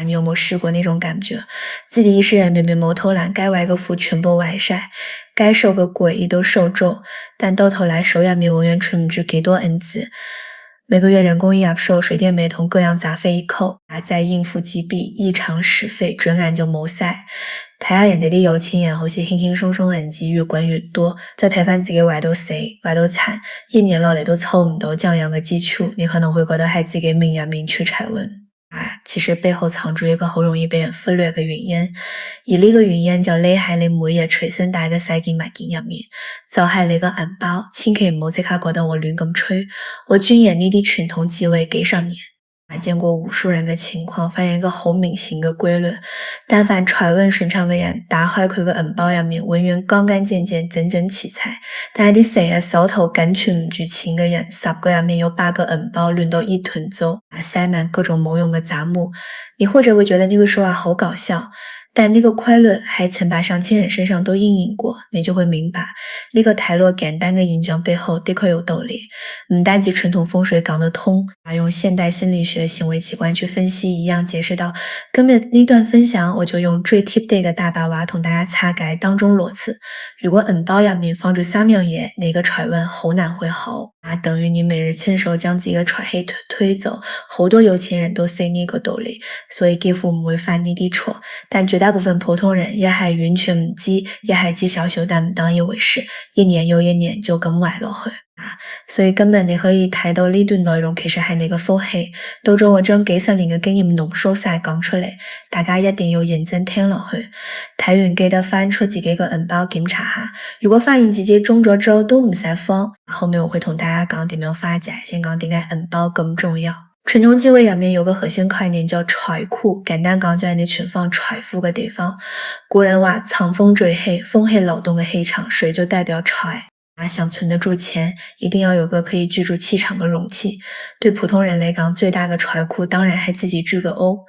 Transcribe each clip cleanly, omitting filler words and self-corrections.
你有没有试过那种感觉？自己一世人明明冇偷懒，该外个付全部外晒，该受个鬼伊都受够，但到头来手也面永远出不去几多银子。每个月人工一压收，水电煤同各样杂费一扣，再应付几笔异常使费，准俺就谋塞。睇下人哋啲有錢人好似輕輕鬆鬆銀紙越滾越多，再睇翻自己壞到死，壞到慘，一年落嚟都湊唔到這樣嘅基礎，你可能會覺得係自己命也命去財運。其實背後藏住一個好容易被人忽略嘅原因，而呢個原因就匿喺你每日隨身帶嘅細件物件入面，就係你個銀包，千祈唔好即刻覺得我亂咁吹，我鑽研呢啲傳統智慧幾十年。見過無數人嘅情況，發現一個好明顯嘅規律，但凡財運順暢嘅人，打開佢嘅銀包入面，永遠乾乾淨淨、整整齊齊。但係啲成日手頭緊存唔住錢嘅人，10個入面有8個銀包亂到一團糟，塞滿各種冇用嘅雜物。你或者會覺得呢句說話好搞笑，但呢個規律喺成百上千人身上都應驗過，你就會明白呢個睇落簡單嘅現象背後的確有道理。唔單止傳統風水講得通，用現代心理學行為器官去分析一樣解釋到。今日呢段分享我就用最貼地嘅大白話同大家拆解當中邏輯。如果銀包入面放住3樣嘢，你嘅財運好難會好，等於你每日親手將自己嘅財氣推走。好多有錢人都識呢個道理，所以幾乎唔會犯呢啲錯，但絕大部分普通人一係完全唔知，一係知少少但唔當一回事，一年又一年就咁壞落去。所以今日你可以睇到呢段內容其實係你嘅福氣，到咗我將幾十年嘅經驗濃縮晒講出嚟，大家一定要認真聽落去。睇完記得翻出自己個銀包檢查下，如果發現自己中咗招都唔使慌，後面我會同大家講點樣化解，先講點解銀包咁重要。傳統智慧入面有個核心概念叫財庫，簡單講就係你存放財富嘅地方。古人話藏風聚氣，風係流動嘅氣場，水就代表財。想存得住錢，一定要有個可以居住氣場嘅容器。對普通人嚟講，最大嘅財庫當然係自己住個屋，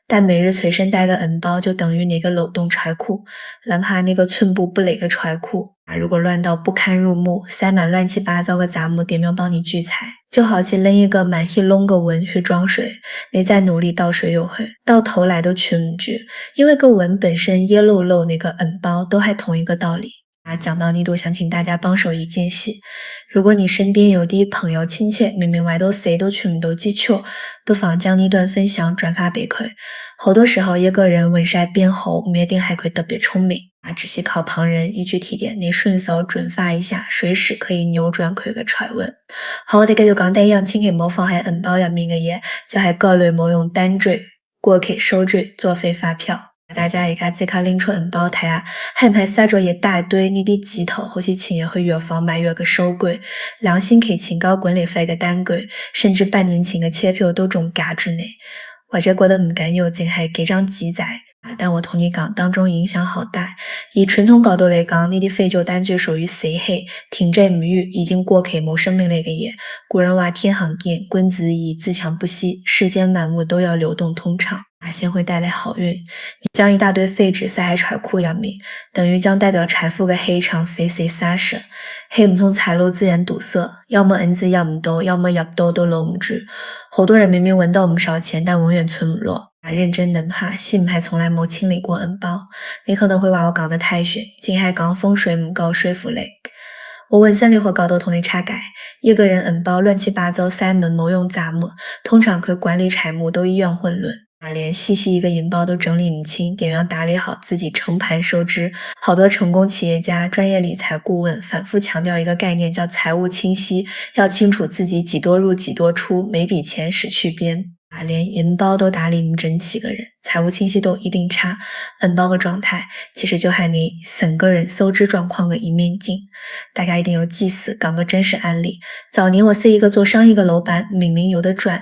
但每日隨身帶個銀包就等於你個流動財庫。諗下呢個寸步不離嘅財庫，如果亂到不堪入目，塞滿亂七八糟嘅雜物，點樣幫你聚財？就好似拎一個滿氣窿嘅碗去裝水，你再努力倒水入去，到頭來都存唔住，因為個碗本身耶漏漏，那個銀包都係同一個道理。講到呢度，想請大家幫手一件事，如果你身邊有啲朋友親戚明明壞到死都存唔到基礎，不妨將呢段分享轉發俾佢。好多時候一個人穩曬變好，唔一定係佢特別聰明，只係靠旁人一句提點，你順手轉發一下，隨時可以扭轉佢嘅財運。好，我哋繼續講第一樣，千祈唔好放喺銀包入面嘅嘢，就係各類冇用單據、過期收據、作廢發票。大家而家即刻拎出銀包睇下，係唔係塞咗一大堆呢啲紙頭，好似前日去藥房買藥嘅收據、良心期前交管理費嘅單據，甚至半年前嘅車票都仲夾住你，或者覺得唔緊要，淨係幾張紙仔。但我同你講，當中影響好大。以傳統角度嚟講，呢啲廢舊單據屬於死氣，停滯唔癒，已經過期冇生命力嘅嘢。古人話天行健，君子以自強不息，世間萬物都要流動通暢，先會帶來好運。你將一大堆廢紙塞喺財庫入面，等於將代表財富嘅氣場死死殺死。氣唔通財路自然堵塞，要麼銀子入唔到，要麼入到都留唔住。好多人明明揾到唔少錢，但永遠存唔落。認真諗下，係唔係從來冇清理過銀包？你可能會話我講得太玄，淨係講風水唔夠說服力。我揾心理學角度同你拆解，一個人銀包亂七八糟塞滿冇用雜物，通常佢管理財務都一樣混亂。連細細一個銀包都整理唔清，點樣打理好自己成盤收支？好多成功企業家、專業理財顧問反覆強調一個概念叫財務清晰，要清楚自己幾多入幾多出，每筆錢使去邊。連銀包都打理唔整齊嘅人，財務清晰度一定差。銀包嘅狀態其實就係你整個人收支狀況嘅一面鏡。大家一定要記死，講個真實案例。早年我識一個做生意嘅老闆，明明有得賺，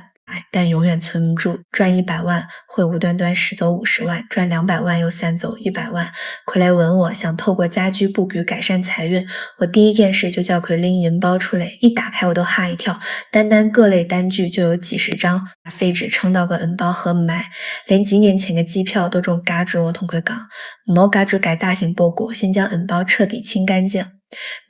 但永遠存唔住，賺100萬會無端端蝕走50萬，賺200萬又散走100萬。佢來問我，想透過家居佈局改善財運，我第一件事就叫佢拎銀包出嚟，一打開我都嚇一跳，單單各類單據就有幾十張，把廢紙撐到個銀包盒唔賣，連幾年前嘅機票都仲夾住。我同佢講，唔好夾住改大型報告，先將銀包徹底清乾淨。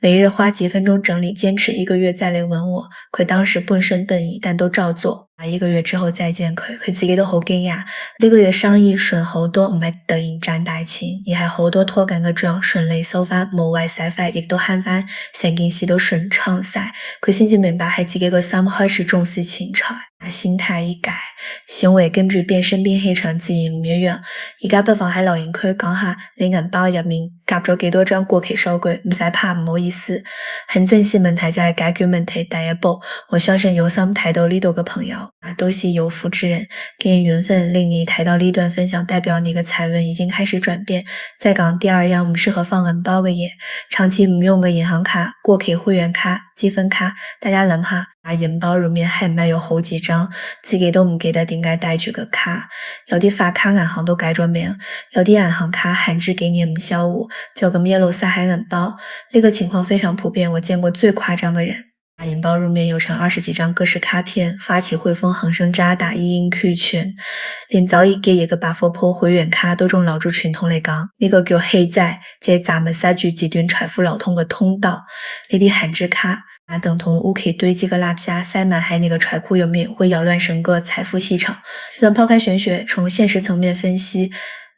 每日花几分钟整理，坚持1个月再来问我。佢当时半信半疑，但都照做。1个月之后再见佢自己都好惊讶。呢個月生意順好多，唔係突然賺大錢，而係好多拖緊嘅賬順利收翻，無謂使費亦都慳翻，成件事都順暢晒。佢先至明白係自己個心開始重視錢財，心態一改，行為跟住變身變氣場自然唔一樣。而家不妨喺留言區講下你銀包入面夾咗幾多張過期收據，唔使怕，唔好意思。很正視問題就係解決問題第一步。我相信有心睇到呢度嘅朋友都是有福之人，既然緣分令你睇到呢段分享，代表你嘅財運已經開始轉變。再講第二樣唔適合放銀包嘅嘢，長期唔用嘅銀行卡、過期會員卡、積分卡，大家諗下，銀包入面係唔係有好幾張，自己都唔記得點解帶住個卡。有啲發卡銀行都改咗名，有啲銀行卡限制幾年唔銷戶，就咁一路塞喺銀包。呢個情況非常普遍，我見過最誇張嘅人。銀包入面有成20幾張各式卡片，發起匯豐、恒生、渣打、一應俱全，連早已結業嘅百貨鋪會員卡都仲留住傳統嚟講，呢個叫黑債，即係咱們塞住極端財富流通嘅通道。呢啲閒置卡等同屋企堆積嘅垃圾塞滿喺你嘅財庫入面，會擾亂整個財富系統。就算拋開玄學，從現實層面分析，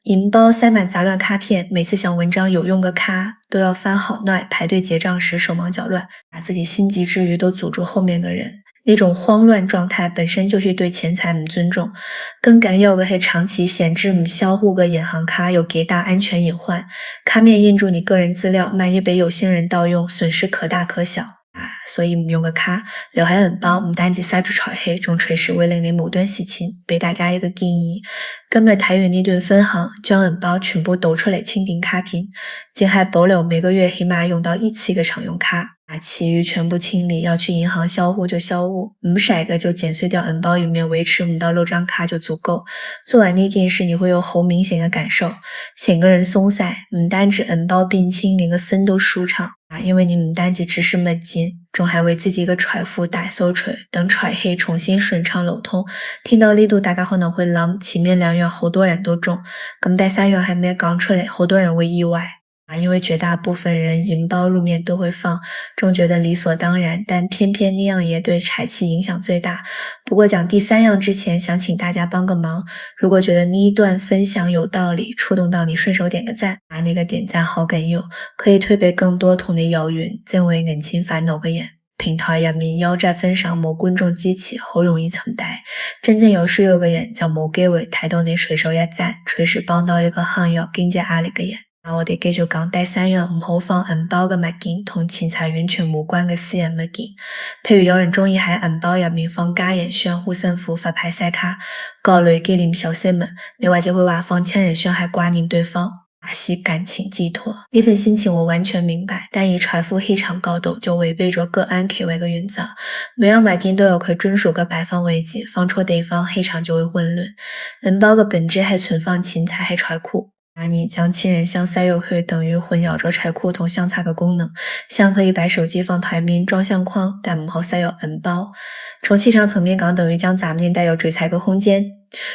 銀包塞滿雜亂卡片，每次想文章有用嘅卡都要翻好耐，排隊結賬時手忙腳亂，把自己心急之餘都阻住後面嘅人。呢種慌亂狀態本身就是對錢財唔尊重，更緊要嘅係長期閒置唔銷戶嘅銀行卡有幾大安全隱患，卡面印住你個人資料，萬一被有心人盜用，損失可大可小。所以唔用嘅卡留喺銀包，唔單止塞住財氣，仲隨時會令你無端蝕錢。俾大家一個建議，今日睇完呢段分享，將銀包全部倒出嚟清點卡片，淨係保留每個月起碼用到1次嘅常用卡，其餘全部清理，要去銀行銷戶就銷戶，唔使嘅就剪碎掉銀包裏面維持唔到6張卡就足夠。做完呢件事你會有好明顯嘅感受，整個人鬆散，唔單止銀包變輕，連個身都舒暢。因為你唔單止只是乜錢，仲係為自己嘅財富大掃除，等財氣重新順暢流通。聽到呢度大家可能會諗，前面2樣好多人都中，咁第3樣還沒講出嚟，好多人會意外。因為絕大部分人銀包入面都會放，總覺得理所當然，但偏偏那樣嘢對財氣影響最大。不過講第3樣之前，想請大家幫個忙，如果覺得呢一段分享有道理，觸動到你，順手點個讚，把那個點讚好緊要，可以推俾更多同你有緣、正為銀錢煩惱嘅人。平台入面腰債分享冇觀眾支持，好容易沉底。真正有需要嘅人就冇機會睇到你隨手一讚，隨時幫到一個陷入經濟壓力嘅人。我哋繼續講第3樣唔好放銀包嘅物件，同錢財完全無關嘅私人物件。譬如有人中意喺銀包入面放家人相、護身符、佛牌、細卡、各類紀念小飾物，你或者會話放親人相係掛念對方，係感情寄託。呢份心情我完全明白，但以財富氣場高度就違背咗各安其位嘅原則。每樣物件都有佢專屬嘅擺放位置，放錯地方氣場就會混亂。銀包嘅本質係存放錢財，係財庫。你將親人相塞入去，等於混淆咗財庫同相冊嘅功能。像可以擺手機放台面裝相框，但唔好塞入銀包。從氣場層面講，等於將雜念帶入嘴財嘅空間。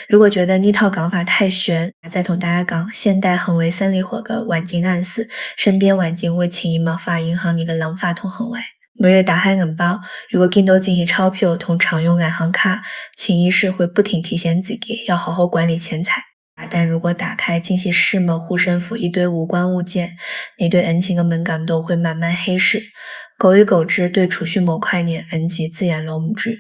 如果覺得呢套講法太玄，再同大家講，現代行為3離火嘅晚景暗示，身邊環境會潛移默化影響你嘅諗法同行為。每日打開銀包，如果見到驚喜鈔票同常用銀行卡，潛意識會不停提醒自己要好好管理錢財。但如果打開驚喜飾物、護身符一堆無關物件，你對銀錢嘅敏感度會慢慢稀釋。久而久之，對儲蓄某概念，銀紙自然留唔住。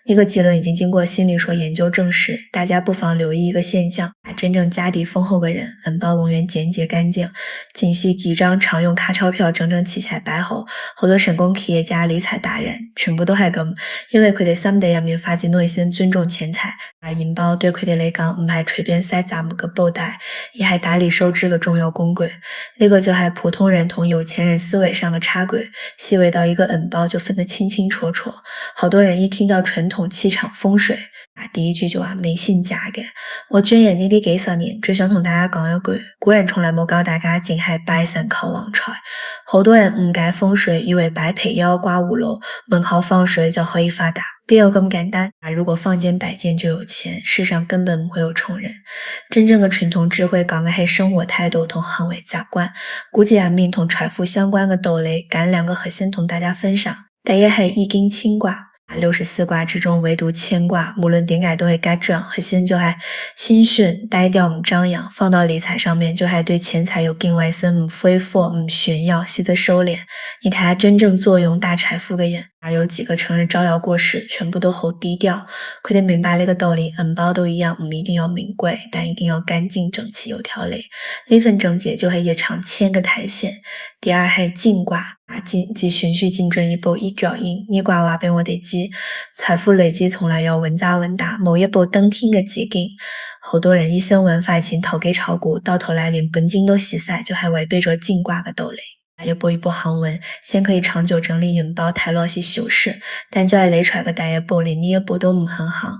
呢個結論已經經過心理學研究證實，大家不妨留意一個現象，真正家底豐厚嘅人，銀包永遠簡潔乾淨，僅係幾張常用卡鈔票整整齊齊擺好。好多成功企業家、理財達人，全部都係咁，因為佢哋心底入面發自內心尊重錢財。銀包對佢哋嚟講唔係隨便塞雜物嘅布袋，而係打理收支嘅重要工具。呢個就係普通人同有錢人思維上嘅差距，細微到一個銀包就分得清清楚楚。好多人一聽到傳統氣場風水，第一句就話迷信假嘅。我鑽研呢啲幾十年，最想同大家講一句，古人從來冇教大家淨係拜神求旺財。好多人誤解風水，以為擺貔腰掛5樓，門口放水就可以發達。别有咁简单如果放件摆件就有钱，世上根本不会有穷人。真正的传统智慧讲的是生活态度同行为习惯。估计阿明同财富相关的道理，干两个核心同大家分享。第一是易经清卦，64卦之中唯独乾卦，无论点解都会该准，核心就还心训低调不张扬，放到理财上面就还对钱财有敬畏心，不挥霍不炫耀，习得收敛。你看下真正作用大财富的人有几个成日招摇过市，全部都好低调。快点明白那个道理，银包都一样，不一定要名贵，但一定要干净整齐有条理。那份整洁就会一场千个苔藓。第二是进卦即循序渐进，一步一脚印。你卦话俾我哋知，财富累积从来要稳扎稳打，某一步登天嘅捷径。好多人一生玩法钱投给炒股，到头来连本金都洗晒，就还违背着进卦嘅道理。一步一步行稳，先可以长久整理银包，抬落些修饰，但就爱累出来个第一步，连第一步都唔肯行，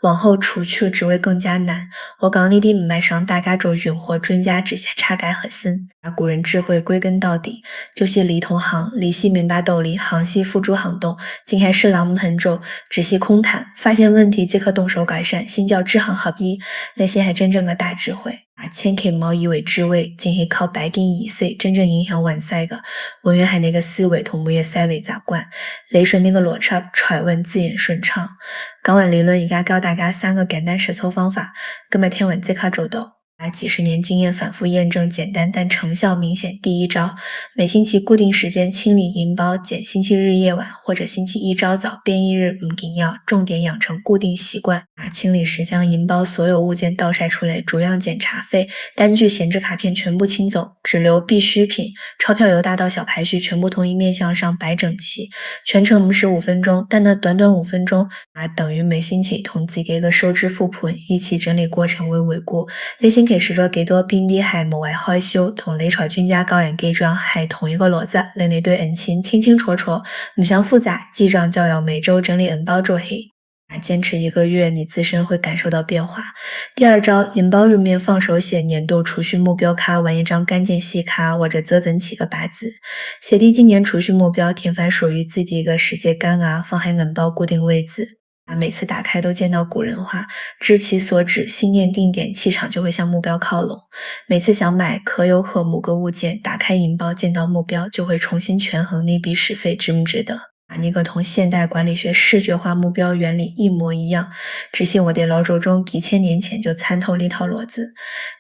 往后除去只会更加难。我讲呢啲唔系上大家做运货专家直接插改核心，把古人智慧归根到底，就是理同行，理系明白道理，行系付诸行动。今天是狼唔肯做，只系空谈，发现问题即刻动手改善，心叫知行合一，那些还真正的大智慧。千祈唔好以为智慧淨係靠白金意識，真正影響運勢嘅，永遠係你嘅思維同每日思維習慣。理順呢個邏輯，揣問自然順暢。講完理論，而家教大家3個簡單實操方法，今日聽完即刻做到。把幾十年經驗反覆驗證簡單但成效明顯。第一招，每星期固定時間清理銀包，揀星期日夜晚或者星期一朝早，邊一日唔緊要，重點養成固定習慣。清理時將銀包所有物件倒曬出來，逐樣檢查，費單據閒置卡片全部清走，只留必需品，鈔票由大到小排序全部同一面向上擺整齊。全程唔使5分鐘，但那短5分鐘等於每星期同自己嘅收支復盤一起整理過程為回顧。內心其實咗幾多邊啲係無謂開銷，同理財專家教人記帳係同一個邏輯，令你對銀錢清清楚楚，唔想複雜，記帳就要每周整理銀包做起。堅持1個月，你自身會感受到變化。第二招，銀包入面放手寫年度儲蓄目標卡，玩一張乾淨細卡或者折整起個白紙，寫低今年儲蓄目標，填翻屬於自己一個世界觀放喺銀包固定位置。每次打開都見到古人話，知其所指，心念定點，氣場就會向目標靠攏。每次想買可有可無個物件，打開銀包見到目標，就會重新權衡那筆使費值唔值得。呢個同現代管理學視覺化目標原理一模一樣，只係我哋老祖宗幾千年前就參透呢套邏輯。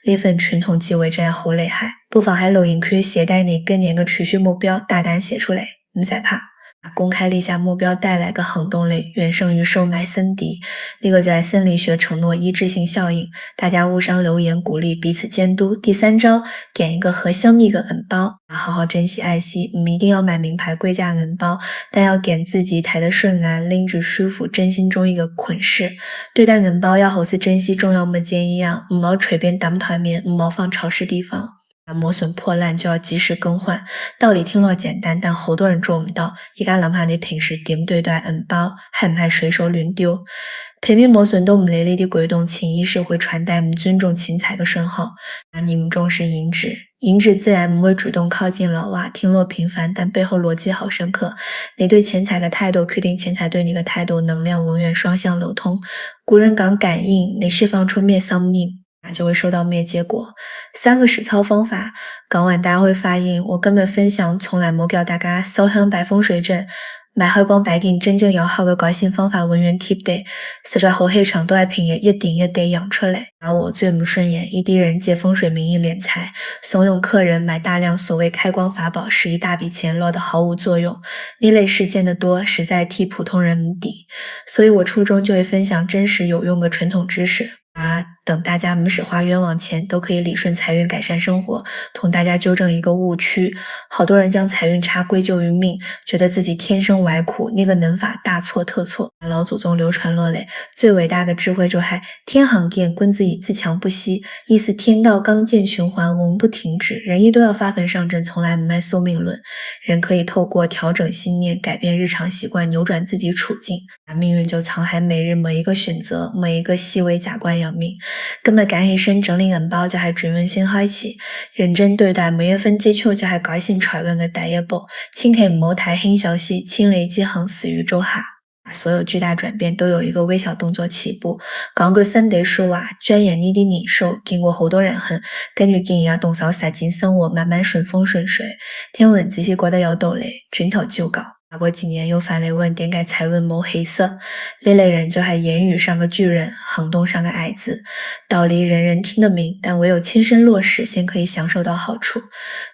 呢份傳統智慧真係好厲害，不妨喺留言區寫低你今年嘅儲蓄目標，大膽寫出嚟，唔使怕。公開立下目標帶來個行動力，遠勝於收買森敵。呢個就係心理學承諾一致性效應，大家互相留言鼓勵，彼此監督。第三招，揀一個合心意嘅銀包，好好珍惜愛惜，唔一定要買名牌貴價銀包，但要揀自己睇得順眼，拎住舒服，真心中意嘅款式。對待銀包要好似珍惜重要物件一樣，唔好隨便抌台面，唔好放潮濕地方。磨損破爛就要及時更換，道理聽落簡單，但好多人做唔到。而家諗下你平時點對待銀包，係唔係隨手亂丟？平面磨損都唔理呢啲舉動，潛意識會傳遞唔尊重錢財嘅訊號。你唔重視銀紙，銀紙自然唔會主動靠近了。哇，聽落平凡，但背後邏輯好深刻。你對錢財嘅態度決定錢財對你嘅態度，能量永遠雙向流通。古人講感應，你釋放出滅心念，就會收到咩結果。3個實操方法講完，大家會發現我今日分享從來冇教大家燒香擺風水陣，買開光擺件真正有效嘅改善方法永遠貼地，實在好氣場都係平日一點一滴養出嚟。而我最唔順眼一啲人借風水名義斂財，慫恿客人買大量所謂開光法寶，使一大筆錢落得毫無作用。呢類事見得多，實在替普通人唔抵。所以我初衷就會分享真實有用嘅傳統知識。等大家唔使花冤枉錢，都可以理順財運改善生活。同大家糾正一個誤區，好多人將財運差歸咎於命，覺得自己天生歪苦，那個能法大錯特錯。老祖宗流傳落嚟，最偉大的智慧就係天行健，君子以自強不息，意思天道剛健循環，永不停止。人一都要發奮上陣，從來唔係宿命論。人可以透過調整信念，改變日常習慣，扭轉自己處境。命運就藏喺每日每一個選擇，每一個細微習慣養命。今日揀起身整理銀包就係轉運先開始，認真對待每一分積蓄就係改善財運嘅第一步。千祈唔好睇輕小事，千里之行始於足下。所有巨大转变都有一个微小动作起步。讲句身体说话，转眼你的年数经过好多人很，根据经验动手实践生活，慢慢顺风顺水。听闻这些觉得有道理，君头就稿。法国几年又翻了问点解才问摸黑色，这类人就还言语上个巨人，行动上个矮子，道理人人听得明，但唯有亲身落实，先可以享受到好处。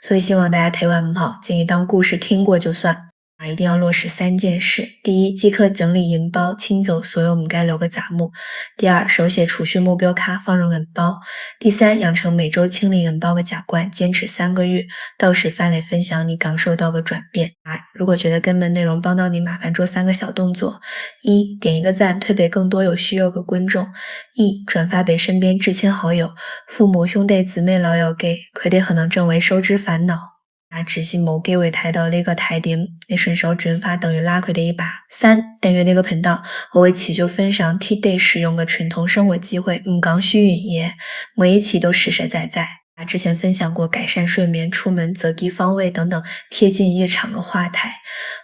所以希望大家台湾不好，建议当故事听过就算。一定要落实3件事：第一，即刻整理银包，清走所有不该留的杂物；第二，手写储蓄目标卡，放入银包；第三，养成每周清理银包的习惯，坚持3个月，到时翻来分享你感受到的转变。如果觉得根本内容帮到你，麻烦做3个小动作：一，点一个赞，推给更多有需要的观众；2，转发给身边至亲好友、父母、兄弟姊妹、老友给，佢哋可能正为收支烦恼。执行某机会睇到呢个台点，你顺手转发等于拉佢哋一把。3，订阅这个频道，我会祈求分享替代使用的群通生活机会，唔讲虚语言，每一期都实实在在。之前分享过改善睡眠、出门择地方位等等贴近日常的话题，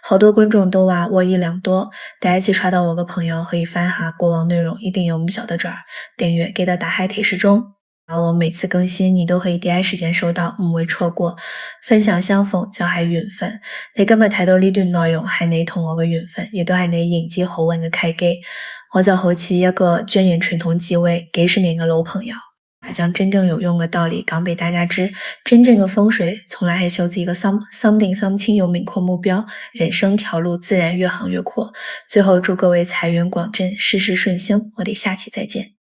好多观众都话获益良多。大家一起刷到我的朋友可以翻下过往内容，一定有唔晓得这儿。订阅给到打开提示中。我每次更新你都可以第一时间收到，唔會錯過。分享相逢就係緣分，你今日睇到呢段內容係你同我嘅緣分，亦都係你迎接好運嘅契機。我就好似一個鑽研傳統智慧幾十年嘅老朋友，將真正有用嘅道理講俾大家知。真正嘅風水從來係修自己嘅心定心清，有明確目標，人生條路自然越行越闊。最後祝各位財源廣進，事事順心，我哋下期再見。